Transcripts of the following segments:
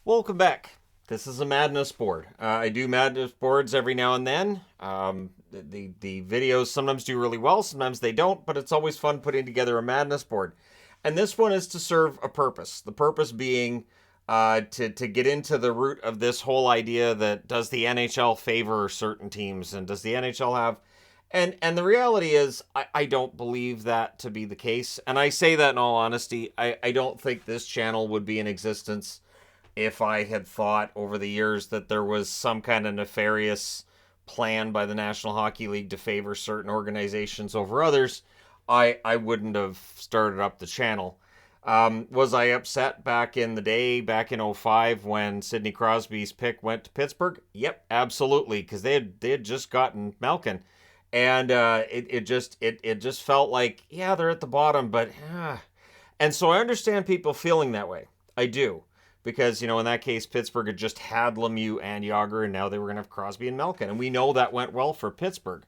Welcome back. This is a madness board. I do madness boards every now and then. The videos sometimes do really well, sometimes they don't, but it's always fun putting together a madness board. And this one is to serve a purpose. The purpose being to get into the root of this whole idea that does the NHL favor certain teams and does the NHL have. And the reality is, I don't believe that to be the case. And I say that in all honesty. I don't think this channel would be in existence if I had thought over the years that there was some kind of nefarious plan by the National Hockey League to favor certain organizations over others. I wouldn't have started up the channel. Was I upset back in the day, back in '05, when Sidney Crosby's pick went to Pittsburgh? Yep, absolutely, because they had just gotten Malkin, and it just felt like, yeah, they're at the bottom, but and so I understand people feeling that way. I do. Because, in that case, Pittsburgh had just had Lemieux and Yager, and now they were going to have Crosby and Malkin. And we know that went well for Pittsburgh.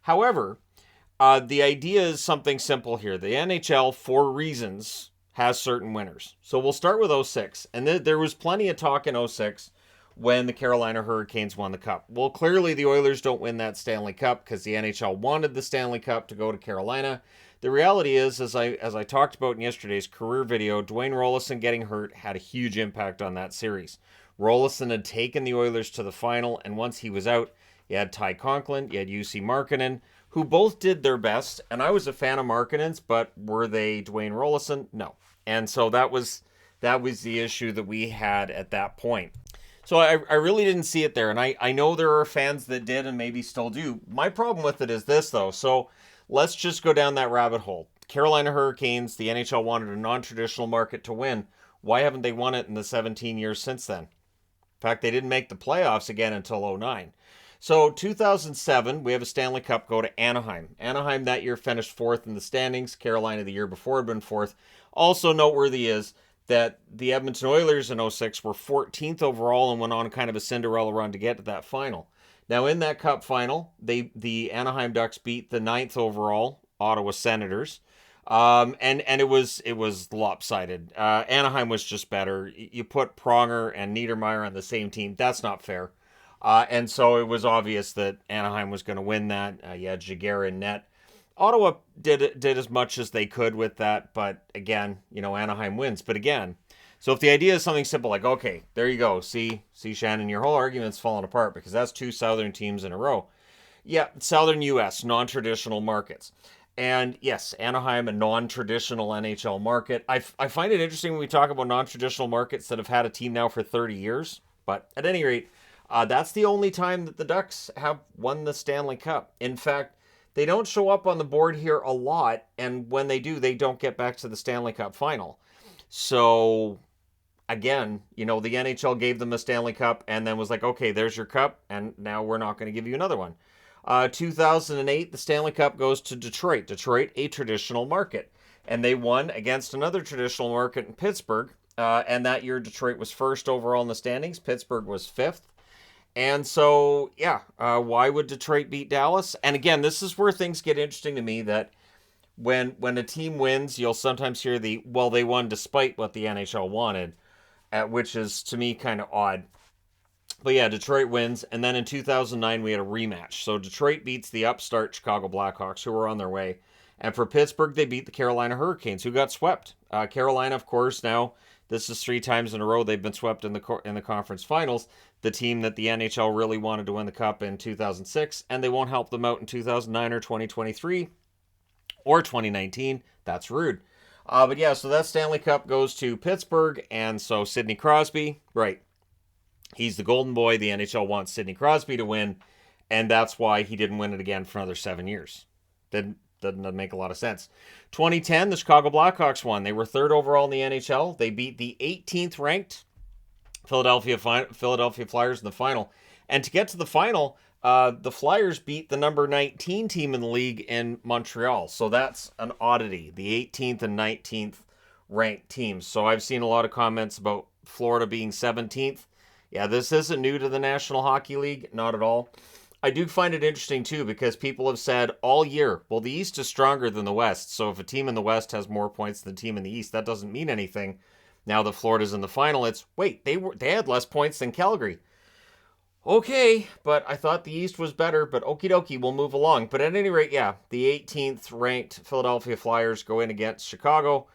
However, the idea is something simple here. The NHL, for reasons, has certain winners. So we'll start with '06. And there was plenty of talk in '06 when the Carolina Hurricanes won the Cup. Well, clearly the Oilers don't win that Stanley Cup because the NHL wanted the Stanley Cup to go to Carolina. The reality is, as I talked about in yesterday's career video, Dwayne Roloson getting hurt had a huge impact on that series. Roloson had taken the Oilers to the final, and once he was out, you had Ty Conklin, you had UC Markkanen, who both did their best, and I was a fan of Markkanen's, but were they Dwayne Roloson? No. And so that was the issue that we had at that point. So I really didn't see it there, and I know there are fans that did and maybe still do. My problem with it is this, though. So let's just go down that rabbit hole. Carolina Hurricanes, the NHL wanted a non-traditional market to win. Why haven't they won it in the 17 years since then? In fact, they didn't make the playoffs again until '09. So 2007, we have a Stanley Cup go to Anaheim. Anaheim that year finished fourth in the standings. Carolina the year before had been fourth. Also noteworthy is that the Edmonton Oilers in '06 were 14th overall and went on kind of a Cinderella run to get to that final. Now, in that Cup final, the Anaheim Ducks beat the ninth overall Ottawa Senators, and it was lopsided. Anaheim was just better. You put Pronger and Niedermayer on the same team. That's not fair. And so it was obvious that Anaheim was going to win that. You had Jaguar in net. Ottawa did as much as they could with that, but again, Anaheim wins. But again, so if the idea is something simple like, okay, there you go, see, Shannon, your whole argument's falling apart because that's two Southern teams in a row. Yeah, Southern U.S., non-traditional markets. And yes, Anaheim, a non-traditional NHL market. I find it interesting when we talk about non-traditional markets that have had a team now for 30 years. But at any rate, that's the only time that the Ducks have won the Stanley Cup. In fact, they don't show up on the board here a lot, and when they do, they don't get back to the Stanley Cup final. So again, the NHL gave them a Stanley Cup and then was like, okay, there's your cup, and now we're not going to give you another one. 2008, the Stanley Cup goes to Detroit. Detroit, a traditional market. And they won against another traditional market in Pittsburgh. And that year, Detroit was first overall in the standings. Pittsburgh was fifth. And so, yeah, why would Detroit beat Dallas? And again, this is where things get interesting to me, that when a team wins, you'll sometimes hear they won despite what the NHL wanted, which is, to me, kind of odd. But yeah, Detroit wins, and then in 2009, we had a rematch. So Detroit beats the upstart Chicago Blackhawks, who were on their way. And for Pittsburgh, they beat the Carolina Hurricanes, who got swept. Carolina, of course, now, this is 3 times in a row they've been swept in the conference finals. The team that the NHL really wanted to win the Cup in 2006, and they won't help them out in 2009 or 2023 or 2019. That's rude. But yeah, so that Stanley Cup goes to Pittsburgh, and so Sidney Crosby, right, he's the golden boy. The NHL wants Sidney Crosby to win, and that's why he didn't win it again for another 7 years. Doesn't make a lot of sense. 2010, the Chicago Blackhawks won. They were third overall in the NHL. They beat the 18th ranked Philadelphia Flyers in the final. And to get to the final, the Flyers beat the number 19 team in the league in Montreal. So that's an oddity, the 18th and 19th ranked teams. So I've seen a lot of comments about Florida being 17th. Yeah, this isn't new to the National Hockey League, not at all. I do find it interesting, too, because people have said all year, well, the East is stronger than the West, so if a team in the West has more points than a team in the East, that doesn't mean anything. Now that Florida's in the final, it's, wait, they had less points than Calgary. Okay, but I thought the East was better, but okie dokie, we'll move along. But at any rate, yeah, the 18th ranked Philadelphia Flyers go in against Chicago.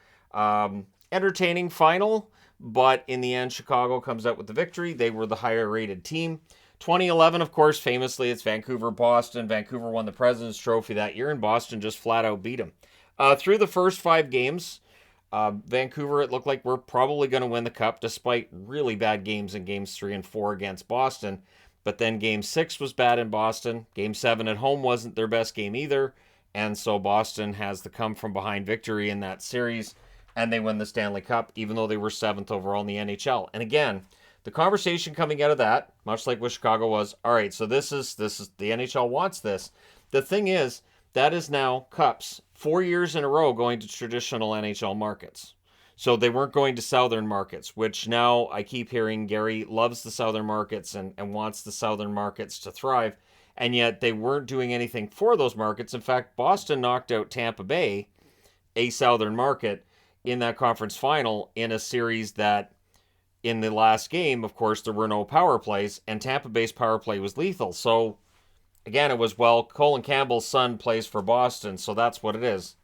Entertaining final, but in the end, Chicago comes out with the victory. They were the higher rated team. 2011, of course, famously, it's Vancouver-Boston. Vancouver won the President's Trophy that year, and Boston just flat out beat them. Through the first 5 games, Vancouver, it looked like we're probably going to win the Cup, despite really bad games in Games 3 and 4 against Boston. But then Game 6 was bad in Boston. Game 7 at home wasn't their best game either. And so Boston has the come-from-behind victory in that series, and they win the Stanley Cup, even though they were 7th overall in the NHL. And again, the conversation coming out of that, much like with Chicago, was, all right, so this is the NHL wants this. The thing is, that is now Cups 4 years in a row going to traditional NHL markets. So they weren't going to southern markets, which now I keep hearing Gary loves the southern markets and wants the southern markets to thrive. And yet they weren't doing anything for those markets. In fact, Boston knocked out Tampa Bay, a southern market, in that conference final in a series that in the last game, of course, there were no power plays, and Tampa Bay's power play was lethal. So again, it was, well, Colin Campbell's son plays for Boston, so that's what it is.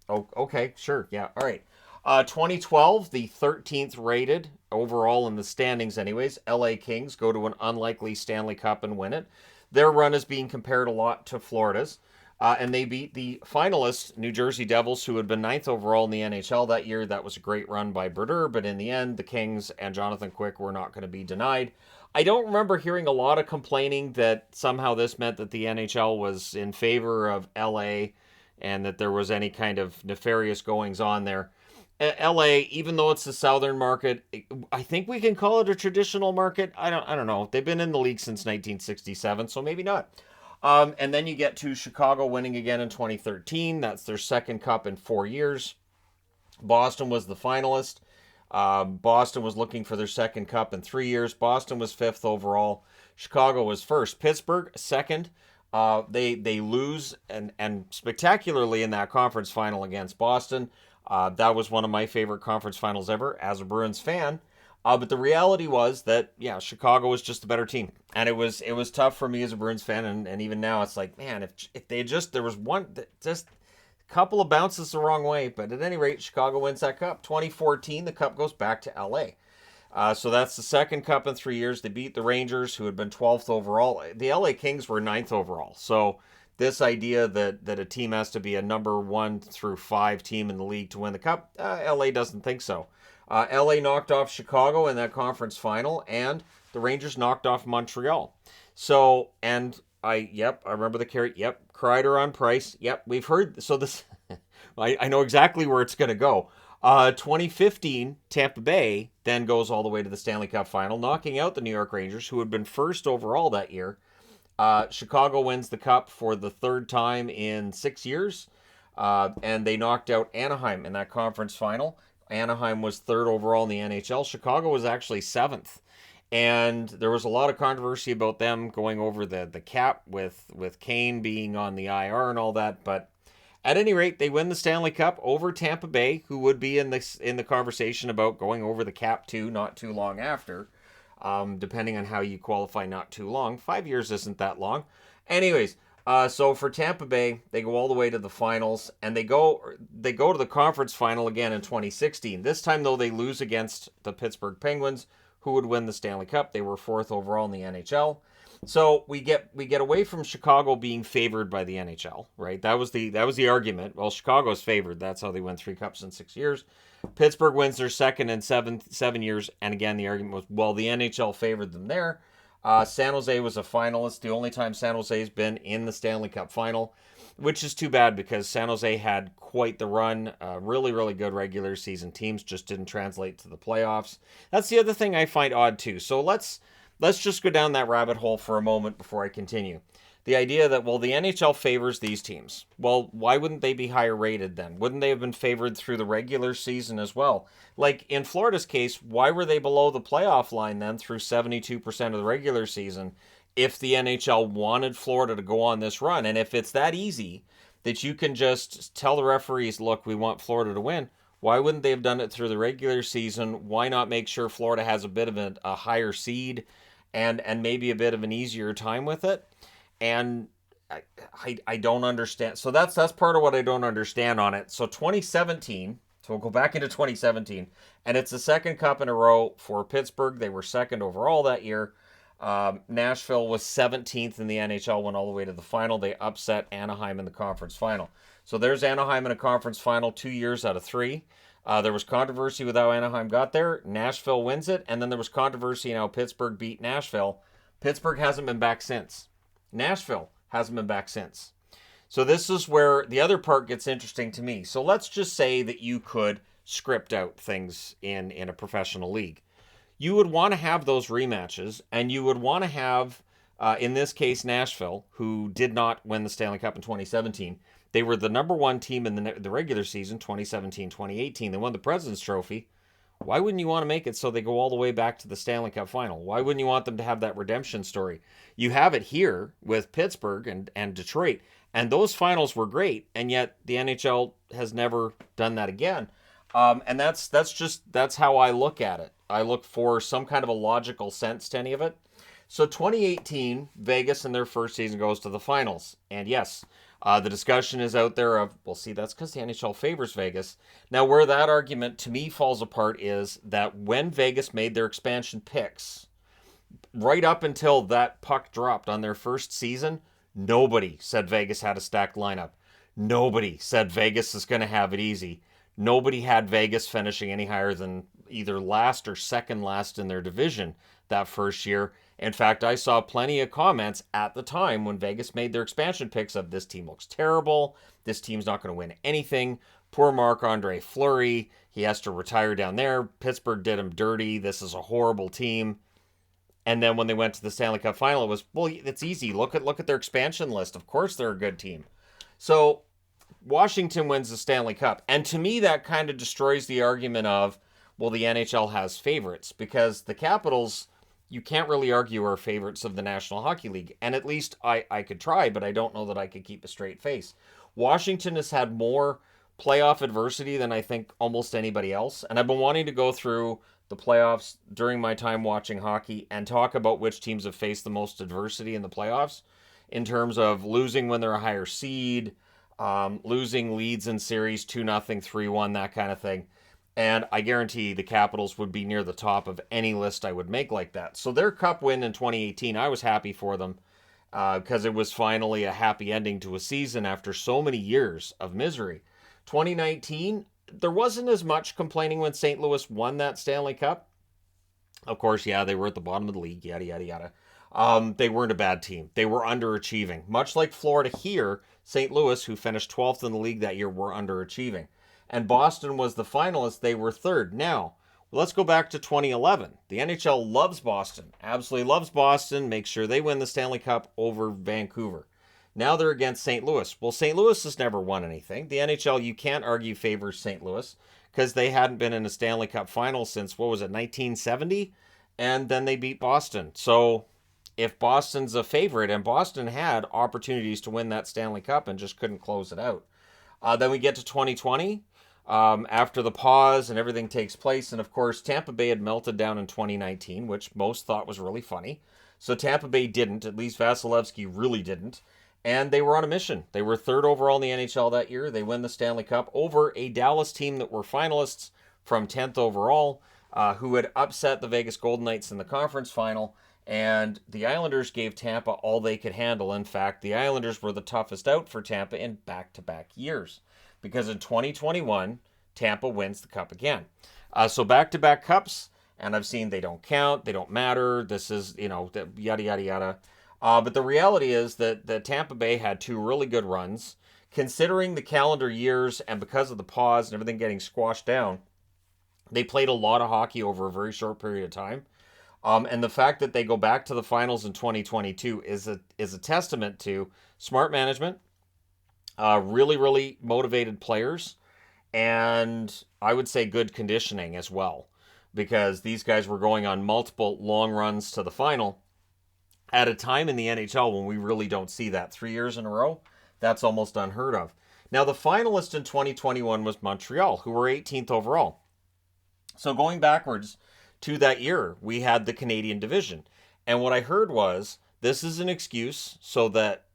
Oh, okay, sure, yeah, all right. 2012, the 13th rated overall in the standings anyways, LA Kings go to an unlikely Stanley Cup and win it. Their run is being compared a lot to Florida's. And they beat the finalists, New Jersey Devils, who had been 9th overall in the NHL that year. That was a great run by Brodeur, but in the end, the Kings and Jonathan Quick were not going to be denied. I don't remember hearing a lot of complaining that somehow this meant that the NHL was in favor of LA and that there was any kind of nefarious goings on there. LA, even though it's the southern market, I think we can call it a traditional market. I don't know. They've been in the league since 1967, so maybe not. And then you get to Chicago winning again in 2013. That's their second cup in 4 years. Boston was the finalist. Boston was looking for their second cup in 3 years. Boston was 5th overall. Chicago was first. Pittsburgh, second. They lose and spectacularly in that conference final against Boston. That was one of my favorite conference finals ever as a Bruins fan. But the reality was that, yeah, Chicago was just a better team. And it was tough for me as a Bruins fan. And even now, it's like, man, if they just, there was one, just a couple of bounces the wrong way. But at any rate, Chicago wins that cup. 2014, the cup goes back to LA. So that's the second cup in 3 years. They beat the Rangers, who had been 12th overall. The LA Kings were 9th overall. So this idea that a team has to be a number 1 through 5 team in the league to win the cup, LA doesn't think so. LA knocked off Chicago in that conference final, and the Rangers knocked off Montreal. So, and I remember the carry. Yep, Kreider on Price. Yep, we've heard. So this, I know exactly where it's going to go. 2015, Tampa Bay then goes all the way to the Stanley Cup final, knocking out the New York Rangers, who had been first overall that year. Chicago wins the cup for the third time in 6 years, and they knocked out Anaheim in that conference final. Anaheim was 3rd overall in the NHL. Chicago was actually 7th. And there was a lot of controversy about them going over the cap with Kane being on the IR and all that. But at any rate, they win the Stanley Cup over Tampa Bay, who would be in the conversation about going over the cap too, not too long after, depending on how you qualify not too long. 5 years isn't that long. Anyways, so for Tampa Bay, they go all the way to the finals, and they go to the conference final again in 2016. This time, though, they lose against the Pittsburgh Penguins, who would win the Stanley Cup. They were 4th overall in the NHL. So we get away from Chicago being favored by the NHL, right? That was the argument. Well, Chicago's favored. That's how they win 3 cups in 6 years. Pittsburgh wins their second in 7 years, and again, the argument was, well, the NHL favored them there. San Jose was a finalist, the only time San Jose's been in the Stanley Cup final, which is too bad because San Jose had quite the run. Really, really good regular season teams, just didn't translate to the playoffs. That's the other thing I find odd too. So let's just go down that rabbit hole for a moment before I continue. The idea that, well, the NHL favors these teams. Well, why wouldn't they be higher rated then? Wouldn't they have been favored through the regular season as well? Like in Florida's case, why were they below the playoff line then through 72% of the regular season if the NHL wanted Florida to go on this run? And if it's that easy that you can just tell the referees, look, we want Florida to win, Why wouldn't they have done it through the regular season? Why not make sure Florida has a bit of a higher seed and maybe a bit of an easier time with it? And I don't understand. So that's part of what I don't understand on it. So 2017, so we'll go back into 2017, and it's the second cup in a row for Pittsburgh. They were second overall that year. Nashville was 17th in the NHL, went all the way to the final. They upset Anaheim in the conference final. So there's Anaheim in a conference final 2 years out of 3. There was controversy with how Anaheim got there. Nashville wins it, and then there was controversy in how Pittsburgh beat Nashville. Pittsburgh hasn't been back since. Nashville hasn't been back since. So this is where the other part gets interesting to me. So let's just say that you could script out things in a professional league. You would want to have those rematches, and you would want to have, in this case, Nashville, who did not win the Stanley Cup in 2017. They were the number one team in the regular season, 2017-2018. They won the President's Trophy. Why wouldn't you want to make it so they go all the way back to the Stanley Cup final? Why wouldn't you want them to have that redemption story? You have it here with Pittsburgh and Detroit, and those finals were great, and yet the NHL has never done that again. And that's how I look at it. I look for some kind of a logical sense to any of it. So 2018, Vegas in their first season goes to the finals. And yes, the discussion is out there of, well, see, that's because the NHL favors Vegas. Now, where that argument to me falls apart is that when Vegas made their expansion picks, right up until that puck dropped on their first season, nobody said Vegas had a stacked lineup. Nobody said Vegas is going to have it easy. Nobody had Vegas finishing any higher than either last or second last in their division that first year. In fact, I saw plenty of comments at the time when Vegas made their expansion picks of this team looks terrible. This team's not going to win anything. Poor Marc-Andre Fleury. He has to retire down there. Pittsburgh did him dirty. This is a horrible team. And then when they went to the Stanley Cup final, it was, well, it's easy. Look at their expansion list. Of course they're a good team. So Washington wins the Stanley Cup. And to me, that kind of destroys the argument of, well, the NHL has favorites, because the Capitals, you can't really argue, are favorites of the National Hockey League. And at least I could try, but I don't know that I could keep a straight face. Washington has had more playoff adversity than I think almost anybody else. And I've been wanting to go through the playoffs during my time watching hockey and talk about which teams have faced the most adversity in the playoffs in terms of losing when they're a higher seed, losing leads in series 2-0, 3-1, that kind of thing. And I guarantee the Capitals would be near the top of any list I would make like that. So their cup win in 2018, I was happy for them because it was finally a happy ending to a season after so many years of misery. 2019, there wasn't as much complaining when St. Louis won that Stanley Cup. Of course, yeah, they were at the bottom of the league, yada, yada, yada. They weren't a bad team. They were underachieving. Much like Florida here, St. Louis, who finished 12th in the league that year, were underachieving. And Boston was the finalist. They were third. Now, let's go back to 2011. The NHL loves Boston, absolutely loves Boston, makes sure they win the Stanley Cup over Vancouver. Now they're against St. Louis. Well, St. Louis has never won anything. The NHL, you can't argue, favors St. Louis because they hadn't been in a Stanley Cup final since, 1970? And then they beat Boston. So if Boston's a favorite, and Boston had opportunities to win that Stanley Cup and just couldn't close it out. Then we get to 2020. After the pause and everything takes place, and of course Tampa Bay had melted down in 2019, which most thought was really funny. So Tampa Bay didn't, at least Vasilevsky really didn't, and they were on a mission. They were third overall in the NHL that year. They win the Stanley Cup over a Dallas team that were finalists from 10th overall, who had upset the Vegas Golden Knights in the conference final, and the Islanders gave Tampa all they could handle. In fact, the Islanders were the toughest out for Tampa in back-to-back years. Because in 2021, Tampa wins the cup again. So back-to-back cups, and I've seen they don't count, they don't matter, this is, yada, yada, yada. But the reality is that Tampa Bay had two really good runs. Considering the calendar years and because of the pause and everything getting squashed down, they played a lot of hockey over a very short period of time. And the fact that they go back to the finals in 2022 is a testament to smart management, really, really motivated players, and I would say good conditioning as well, because these guys were going on multiple long runs to the final at a time in the NHL when we really don't see that. 3 years in a row, that's almost unheard of. Now, the finalist in 2021 was Montreal, who were 18th overall. So going backwards to that year, we had the Canadian division. And what I heard was this is an excuse so that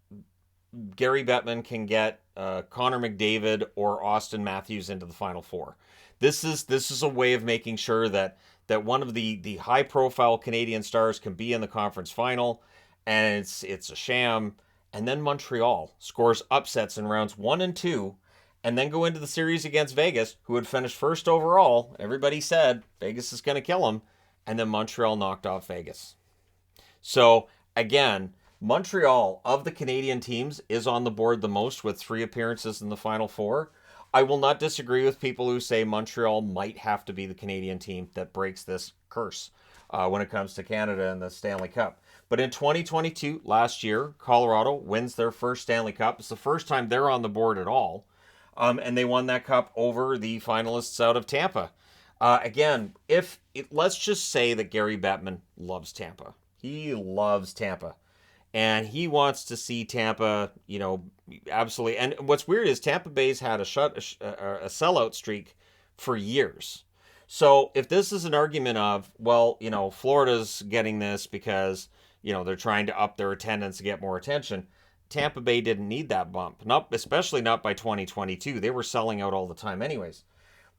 Gary Bettman can get Connor McDavid or Austin Matthews into the Final Four. This is a way of making sure that one of the high profile Canadian stars can be in the conference final, and it's a sham. And then Montreal scores upsets in rounds 1 and 2, and then go into the series against Vegas, who had finished first overall. Everybody said Vegas is going to kill them, and then Montreal knocked off Vegas. So again, Montreal of the Canadian teams is on the board the most with 3 appearances in the Final Four. I will not disagree with people who say Montreal might have to be the Canadian team that breaks this curse when it comes to Canada and the Stanley Cup. But in 2022, last year, Colorado wins their first Stanley Cup. It's the first time they're on the board at all. And they won that cup over the finalists out of Tampa. Again, let's just say that Gary Bettman loves Tampa. He loves Tampa. And he wants to see Tampa, absolutely. And what's weird is Tampa Bay's had a sellout streak for years. So if this is an argument of, well, Florida's getting this because, they're trying to up their attendance to get more attention, Tampa Bay didn't need that bump, especially not by 2022. They were selling out all the time anyways.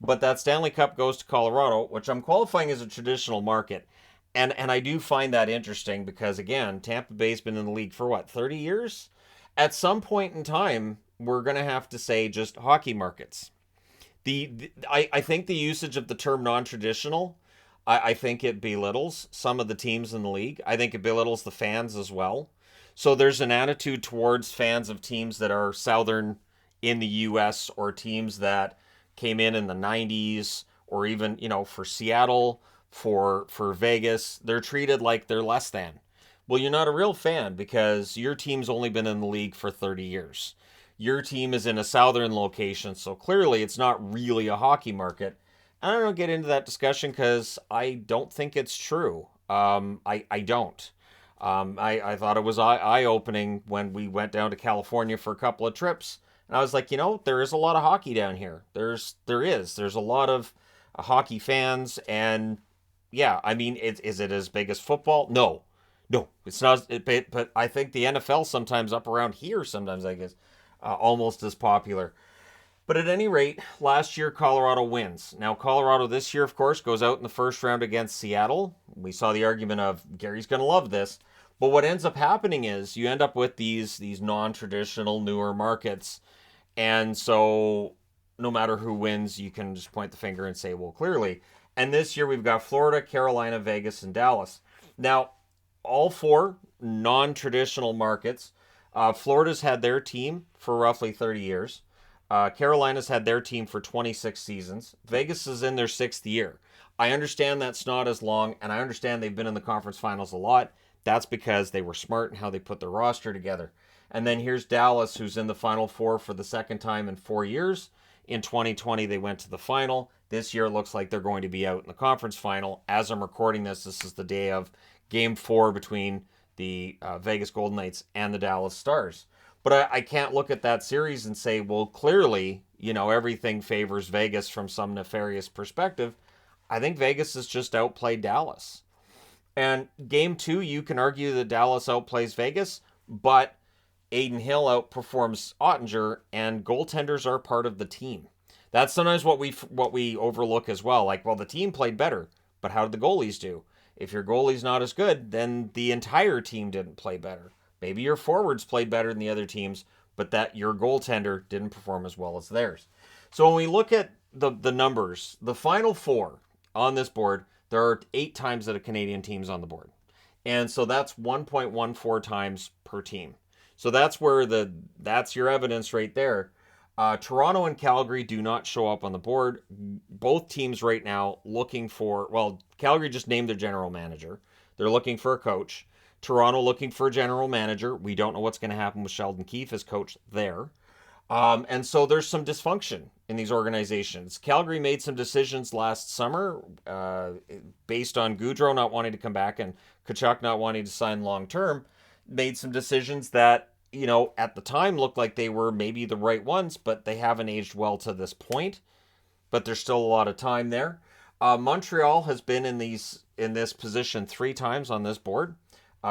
But that Stanley Cup goes to Colorado, which I'm qualifying as a traditional market. And I do find that interesting because, again, Tampa Bay's been in the league for 30 years? At some point in time, we're going to have to say just hockey markets. I think the usage of the term non-traditional, I think it belittles some of the teams in the league. I think it belittles the fans as well. So there's an attitude towards fans of teams that are southern in the U.S. or teams that came in the 90s or even, for Seattle, for Vegas, they're treated like they're less than. Well, you're not a real fan because your team's only been in the league for 30 years. Your team is in a southern location, so clearly it's not really a hockey market. And I don't get into that discussion because I don't think it's true. I don't. I thought it was eye-opening when we went down to California for a couple of trips. And I was like, there is a lot of hockey down here. There's a lot of hockey fans, and yeah, I mean, is it as big as football? No, it's not. But I think the NFL sometimes up around here, sometimes I guess, almost as popular. But at any rate, last year Colorado wins. Now Colorado this year, of course, goes out in the first round against Seattle. We saw the argument of Gary's going to love this. But what ends up happening is you end up with these non-traditional newer markets. And so no matter who wins, you can just point the finger and say, well, clearly. And this year we've got Florida, Carolina, Vegas, and Dallas. Now, all 4 non-traditional markets. Florida's had their team for roughly 30 years. Carolina's had their team for 26 seasons. Vegas is in their 6th year. I understand that's not as long, and I understand they've been in the conference finals a lot. That's because they were smart in how they put their roster together. And then here's Dallas, who's in the Final Four for the second time in 4 years. In 2020, they went to the final. This year, it looks like they're going to be out in the conference final. As I'm recording this is the day of Game 4 between the Vegas Golden Knights and the Dallas Stars. But I can't look at that series and say, well, clearly, everything favors Vegas from some nefarious perspective. I think Vegas has just outplayed Dallas. And Game 2, you can argue that Dallas outplays Vegas, but Adin Hill outperforms Ottinger, and goaltenders are part of the team. That's sometimes what we overlook as well. Like, well, the team played better, but how did the goalies do? If your goalie's not as good, then the entire team didn't play better. Maybe your forwards played better than the other teams, but that your goaltender didn't perform as well as theirs. So when we look at the numbers, the Final Four on this board, there are 8 times that a Canadian team's on the board. And so that's 1.14 times per team. So that's that's your evidence right there. Toronto and Calgary do not show up on the board. Both teams right now looking for, well, Calgary just named their general manager. They're looking for a coach. Toronto looking for a general manager. We don't know what's going to happen with Sheldon Keefe as coach there. And so there's some dysfunction in these organizations. Calgary made some decisions last summer based on Gaudreau not wanting to come back and Tkachuk not wanting to sign long-term, made some decisions that at the time looked like they were maybe the right ones, but they haven't aged well to this point. But there's still a lot of time there. Montreal has been in this position 3 times on this board,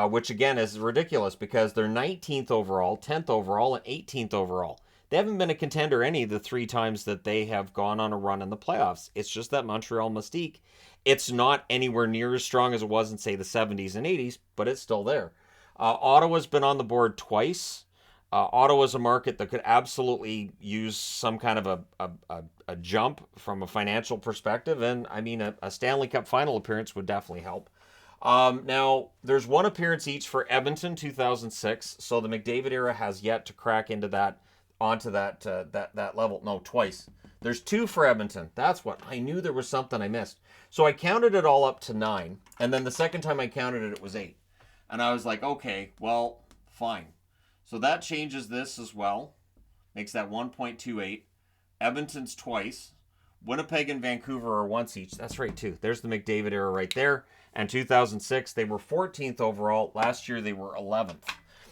which again is ridiculous because they're 19th overall, 10th overall, and 18th overall. They haven't been a contender any of the 3 times that they have gone on a run in the playoffs. It's just that Montreal mystique. It's not anywhere near as strong as it was in, say, the 70s and 80s, but it's still there. Ottawa's been on the board twice. Ottawa's a market that could absolutely use some kind of a jump from a financial perspective, and I mean a Stanley Cup final appearance would definitely help. Now, there's one appearance each for Edmonton 2006, so the McDavid era has yet to crack into that level. No, twice. There's 2 for Edmonton. That's what I knew. There was something I missed. So I counted it all up to 9, and then the second time I counted it, it was 8, and I was like, okay, well, fine. So that changes this as well. Makes that 1.28. Edmonton's twice. Winnipeg and Vancouver are once each. That's right, too. There's the McDavid era right there. And 2006, they were 14th overall. Last year, they were 11th.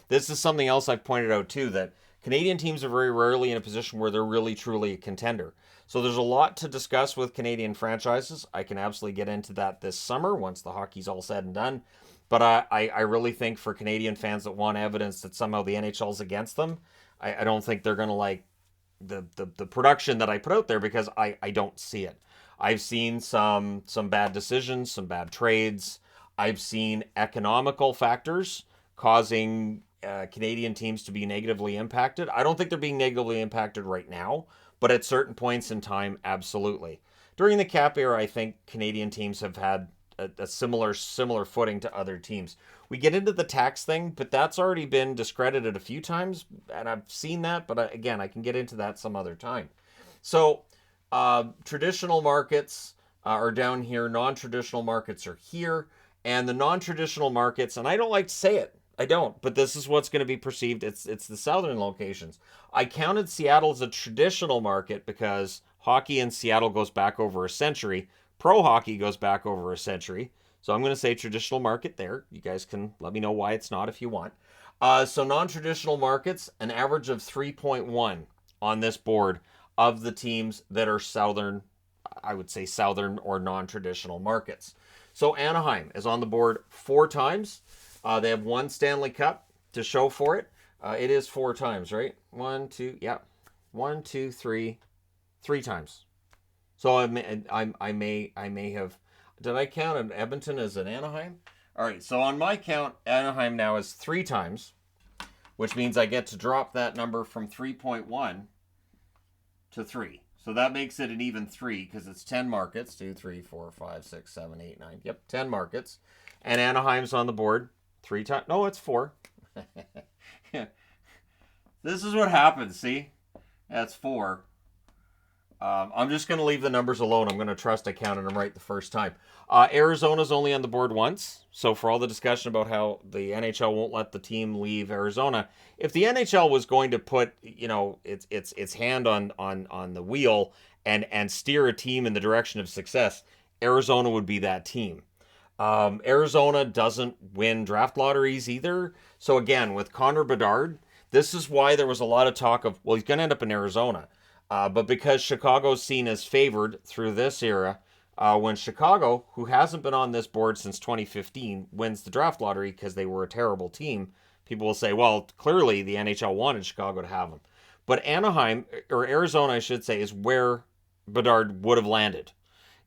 This is something else I've pointed out, too, that Canadian teams are very rarely in a position where they're really, truly a contender. So there's a lot to discuss with Canadian franchises. I can absolutely get into that this summer once the hockey's all said and done. But I really think for Canadian fans that want evidence that somehow the NHL's against them, I don't think they're going to like the production that I put out there because I don't see it. I've seen some bad decisions, some bad trades. I've seen economical factors causing Canadian teams to be negatively impacted. I don't think they're being negatively impacted right now, but at certain points in time, absolutely. During the cap era, I think Canadian teams have had a similar footing to other teams. We get into the tax thing, but that's already been discredited a few times, and I've seen that, but again, I can get into that some other time. So, traditional markets are down here, non-traditional markets are here, and the non-traditional markets, and I don't like to say it, I don't, but this is what's going to be perceived, it's the southern locations. I counted Seattle as a traditional market because hockey in Seattle goes back over a century. Pro hockey goes back over a century. So I'm going to say traditional market there. You guys can let me know why it's not if you want. So non-traditional markets, an average of 3.1 on this board of the teams that are southern, I would say southern or non-traditional markets. So Anaheim is on the board 4 times. They have 1 Stanley Cup to show for it. It is 4 times, right? 1, 2, yeah. 1, 2, 3, 3 times. So I may have, did I count an Edmonton as an Anaheim? All right, so on my count, Anaheim now is 3 times, which means I get to drop that number from 3.1 to 3. So that makes it an even 3 because it's 10 markets. 2, 3, 4, 5, 6, 7, 8, 9. Yep, 10 markets. And Anaheim's on the board 3 times. No, it's 4. This is what happens, see? That's 4. I'm just going to leave the numbers alone. I'm going to trust I counted them right the first time. Arizona's only on the board once. So for all the discussion about how the NHL won't let the team leave Arizona, if the NHL was going to put, its hand on the wheel and steer a team in the direction of success, Arizona would be that team. Arizona doesn't win draft lotteries either. So again, with Connor Bedard, this is why there was a lot of talk of, well, he's going to end up in Arizona. But because Chicago's seen as favored through this era, when Chicago, who hasn't been on this board since 2015, wins the draft lottery because they were a terrible team, people will say, well, clearly the NHL wanted Chicago to have them. But Anaheim, or Arizona, I should say, is where Bedard would have landed.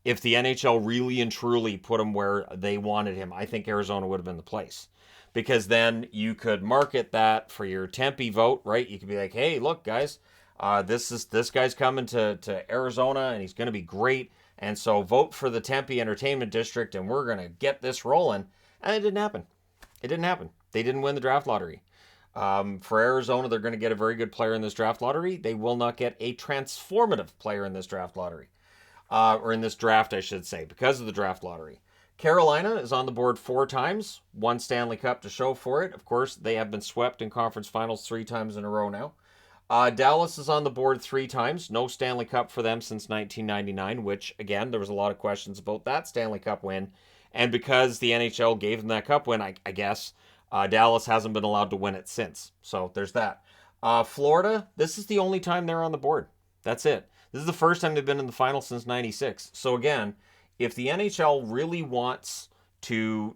If the NHL really and truly put him where they wanted him, I think Arizona would have been the place. Because then you could market that for your Tempe vote, right? You could be like, hey, look, guys, this guy's coming to Arizona and he's going to be great. And so vote for the Tempe Entertainment District and we're going to get this rolling. And it didn't happen. It didn't happen. They didn't win the draft lottery. For Arizona, they're going to get a very good player in this draft lottery. They will not get a transformative player in this draft lottery. Or in this draft, I should say, because of the draft lottery. Carolina is on the board 4 times. 1 Stanley Cup to show for it. Of course, they have been swept in conference finals 3 times in a row now. Dallas is on the board 3 times. No Stanley Cup for them since 1999, which, again, there was a lot of questions about that Stanley Cup win. And because the NHL gave them that cup win, I guess, Dallas hasn't been allowed to win it since. So there's that. Florida, this is the only time they're on the board. That's it. This is the first time they've been in the final since '96. So again, if the NHL really wants to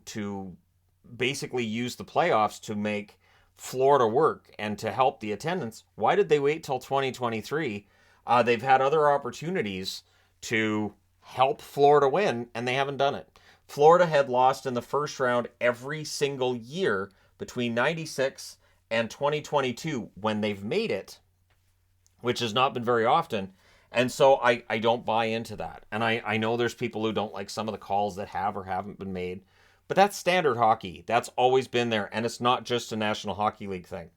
basically use the playoffs to make Florida work and to help the attendance, why did they wait till 2023? They've had other opportunities to help Florida win, and they haven't done it. Florida had lost in the first round every single year between '96 and 2022 when they've made it, which has not been very often. And so I don't buy into that. And I know there's people who don't like some of the calls that have or haven't been made, but that's standard hockey. That's always been there. And it's not just a National Hockey League thing.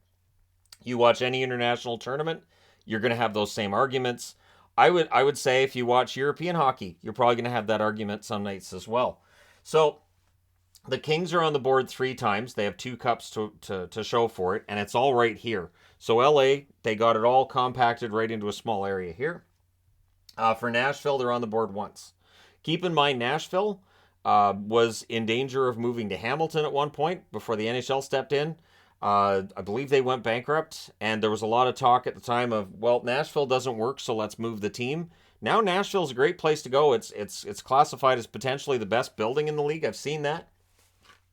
You watch any international tournament, you're going to have those same arguments. I would say if you watch European hockey, you're probably going to have that argument some nights as well. So the Kings are on the board 3 times. They have 2 cups to show for it, and it's all right here. So LA, they got it all compacted right into a small area here. For Nashville, they're on the board once. Keep in mind, Nashville was in danger of moving to Hamilton at one point before the NHL stepped in. I believe they went bankrupt, and there was a lot of talk at the time of, well, Nashville doesn't work, so let's move the team. Now Nashville's a great place to go. It's classified as potentially the best building in the league. I've seen that.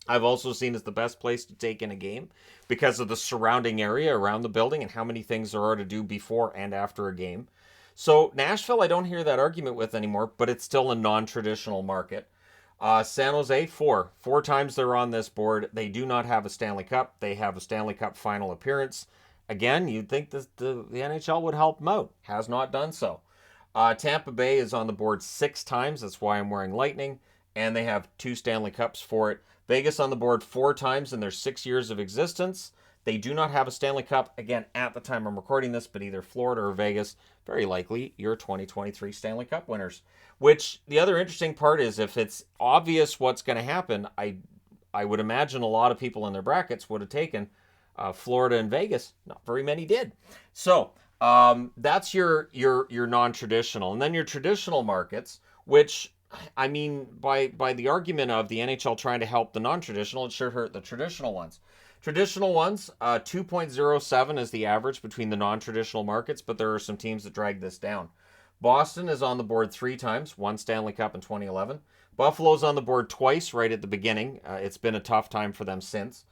I've also seen it's the best place to take in a game because of the surrounding area around the building and how many things there are to do before and after a game. So Nashville, I don't hear that argument with anymore, but it's still a non-traditional market. San Jose, 4 times they're on this board. They do not have a Stanley Cup. They have a Stanley Cup final appearance. Again, you'd think the NHL would help them out. Has not done so. Tampa Bay is on the board 6 times. That's why I'm wearing Lightning. And they have 2 Stanley Cups for it. Vegas on the board 4 times in their 6 years of existence. They do not have a Stanley Cup, again, at the time I'm recording this, but either Florida or Vegas, very likely your 2023 Stanley Cup winners. Which, the other interesting part is, if it's obvious what's going to happen, I would imagine a lot of people in their brackets would have taken Florida and Vegas. Not very many did. So, that's your non-traditional. And then your traditional markets, which, I mean, by the argument of the NHL trying to help the non-traditional, it sure hurt the traditional ones. Traditional ones, 2.07 is the average between the non-traditional markets, but there are some teams that drag this down. Boston is on the board 3 times, 1 Stanley Cup in 2011. Buffalo's on the board twice right at the beginning. It's been a tough time for them since.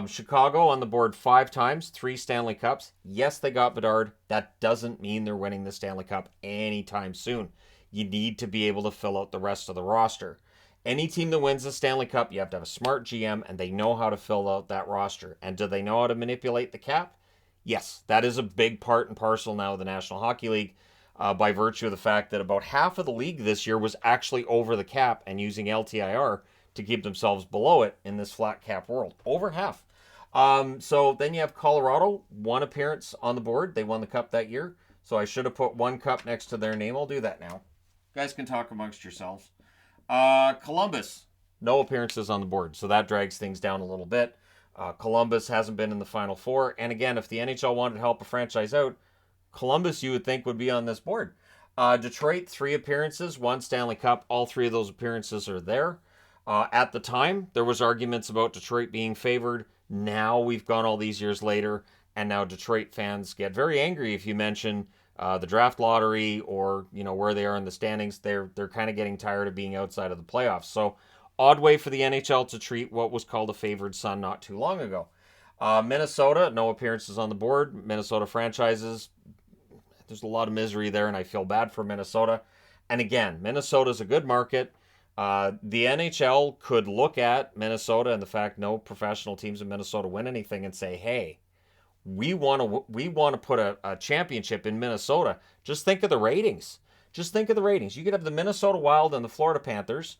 Chicago on the board 5 times, 3 Stanley Cups. Yes, they got Bedard. That doesn't mean they're winning the Stanley Cup anytime soon. You need to be able to fill out the rest of the roster. Any team that wins the Stanley Cup, you have to have a smart GM, and they know how to fill out that roster. And do they know how to manipulate the cap? Yes, that is a big part and parcel now of the National Hockey League, by virtue of the fact that about half of the league this year was actually over the cap and using LTIR to keep themselves below it in this flat cap world. Over half. So then you have Colorado, 1 appearance on the board. They won the cup that year. So I should have put 1 cup next to their name. I'll do that now. You guys can talk amongst yourselves. Columbus, no appearances on the board, so that drags things down a little bit. Columbus hasn't been in the Final Four, and again, if the NHL wanted to help a franchise out, Columbus, you would think, would be on this board. Detroit, 3 appearances, 1 Stanley Cup. All 3 of those appearances are there. At the time, there was arguments about Detroit being favored. Now we've gone all these years later, and now Detroit fans get very angry if you mention the draft lottery or where they are in the standings. They're kind of getting tired of being outside of the playoffs. So odd way for the NHL to treat what was called a favored son not too long ago. Minnesota, no appearances on the board. Minnesota franchises, there's a lot of misery there, and I feel bad for Minnesota. And again, Minnesota's a good market. The NHL could look at Minnesota and the fact no professional teams in Minnesota win anything and say, hey, we want to put a championship in Minnesota. Just think of the ratings. Just think of the ratings. You could have the Minnesota Wild and the Florida Panthers,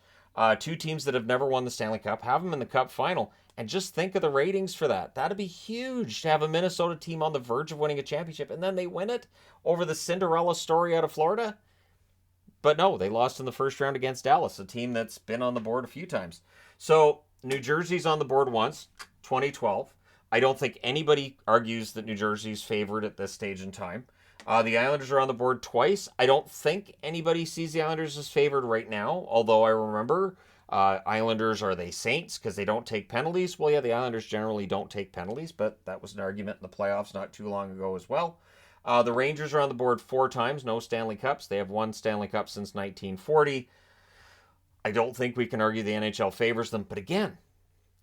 2 teams that have never won the Stanley Cup, have them in the Cup final, and just think of the ratings for that. That'd be huge to have a Minnesota team on the verge of winning a championship, and then they win it over the Cinderella story out of Florida. But no, they lost in the first round against Dallas, a team that's been on the board a few times. So New Jersey's on the board once, 2012. I don't think anybody argues that New Jersey's favored at this stage in time. The Islanders are on the board twice. I don't think anybody sees the Islanders as favored right now, although I remember Islanders, are they Saints because they don't take penalties? Well, yeah, the Islanders generally don't take penalties, but that was an argument in the playoffs not too long ago as well. The Rangers are on the board 4 times, no Stanley Cups. They have won Stanley Cup since 1940. I don't think we can argue the NHL favors them, but again,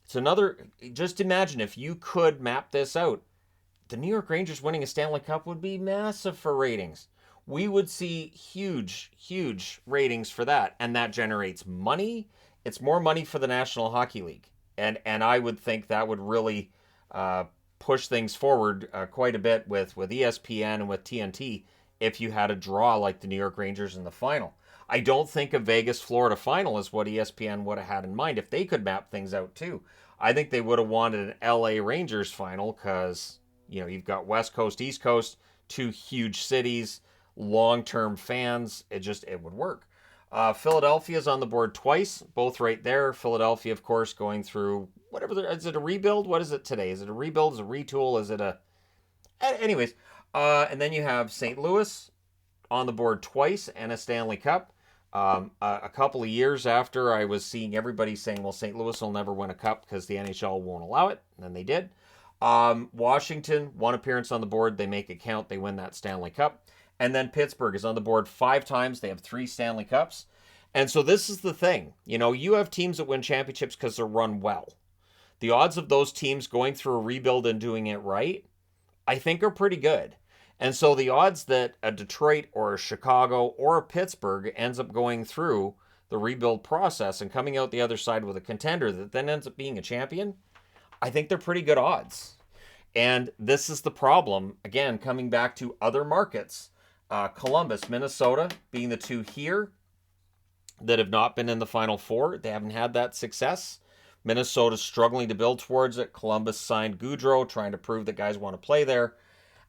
it's another. Just imagine if you could map this out. The New York Rangers winning a Stanley Cup would be massive for ratings. We would see huge, huge ratings for that, and that generates money. It's more money for the National Hockey League, and I would think that would really push things forward quite a bit with ESPN and with TNT if you had a draw like the New York Rangers in the final. I don't think a Vegas-Florida final is what ESPN would have had in mind if they could map things out too. I think they would have wanted an LA Rangers final because, you've got West Coast, East Coast, 2 huge cities, long-term fans. It would work. Philadelphia's on the board twice, both right there. Philadelphia, of course, going through whatever. Is it a rebuild? What is it today? Is it a rebuild? Is it a retool? Is it a... Anyways, and then you have St. Louis on the board twice and a Stanley Cup. A couple of years after, I was seeing everybody saying, well, St. Louis will never win a cup because the NHL won't allow it. And then they did. Washington, 1 appearance on the board. They make it count. They win that Stanley Cup. And then Pittsburgh is on the board 5 times. They have 3 Stanley Cups. And so this is the thing. You have teams that win championships because they're run well. The odds of those teams going through a rebuild and doing it right, I think, are pretty good. And so the odds that a Detroit or a Chicago or a Pittsburgh ends up going through the rebuild process and coming out the other side with a contender that then ends up being a champion, I think they're pretty good odds. And this is the problem, again, coming back to other markets. Columbus, Minnesota being the 2 here that have not been in the Final Four. They haven't had that success. Minnesota's struggling to build towards it. Columbus signed Goudreau, trying to prove that guys want to play there.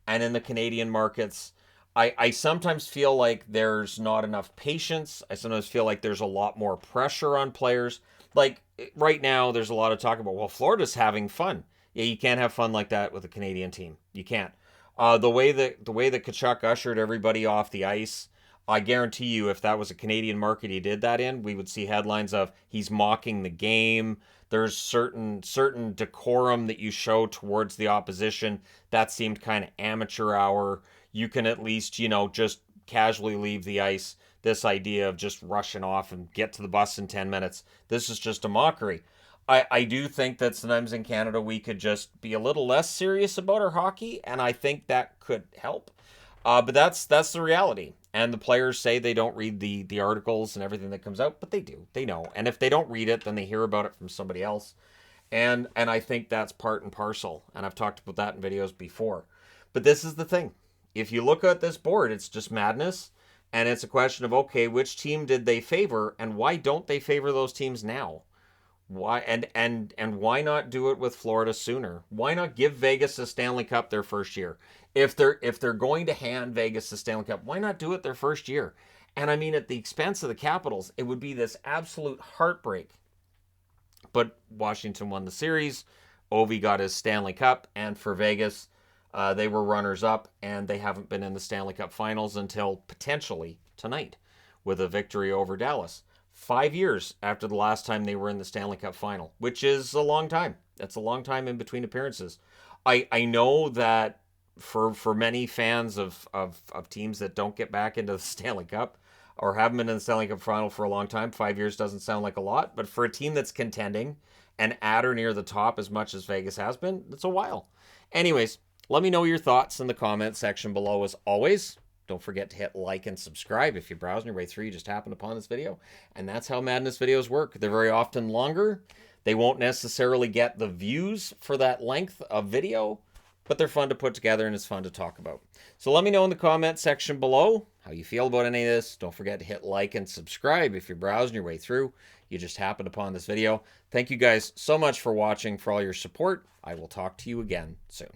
And in the Canadian markets, I sometimes feel like there's not enough patience. I sometimes feel like there's a lot more pressure on players. Like right now, there's a lot of talk about, well, Florida's having fun. Yeah, you can't have fun like that with a Canadian team. You can't. The way that Tkachuk ushered everybody off the ice, I guarantee you, if that was a Canadian market he did that in, we would see headlines of he's mocking the game. There's certain decorum that you show towards the opposition. That seemed kind of amateur hour. You can at least, just casually leave the ice. This idea of just rushing off and get to the bus in 10 minutes. This is just a mockery. I do think that sometimes in Canada we could just be a little less serious about our hockey, and I think that could help. But that's the reality. And the players say they don't read the articles and everything that comes out, but they do. They know. And if they don't read it, then they hear about it from somebody else. And I think that's part and parcel. And I've talked about that in videos before. But this is the thing. If you look at this board, it's just madness. And it's a question of, okay, which team did they favor? And why don't they favor those teams now? Why and why not do it with Florida sooner? Why not give Vegas a Stanley Cup their first year? If they're going to hand Vegas the Stanley Cup, why not do it their first year? And I mean, at the expense of the Capitals, it would be this absolute heartbreak. But Washington won the series. Ovi got his Stanley Cup, and for Vegas, they were runners-up, and they haven't been in the Stanley Cup Finals until potentially tonight with a victory over Dallas. 5 years after the last time they were in the Stanley Cup Final, which is a long time. That's a long time in between appearances. I know that for many fans of teams that don't get back into the Stanley Cup or haven't been in the Stanley Cup Final for a long time, 5 years doesn't sound like a lot. But for a team that's contending and at or near the top as much as Vegas has been, it's a while. Anyways, let me know your thoughts in the comment section below as always. Don't forget to hit like and subscribe if you're browsing your way through. You just happened upon this video. And that's how Madness videos work. They're very often longer. They won't necessarily get the views for that length of video, but they're fun to put together and it's fun to talk about. So let me know in the comment section below how you feel about any of this. Don't forget to hit like and subscribe if you're browsing your way through. You just happened upon this video. Thank you guys so much for watching, for all your support. I will talk to you again soon.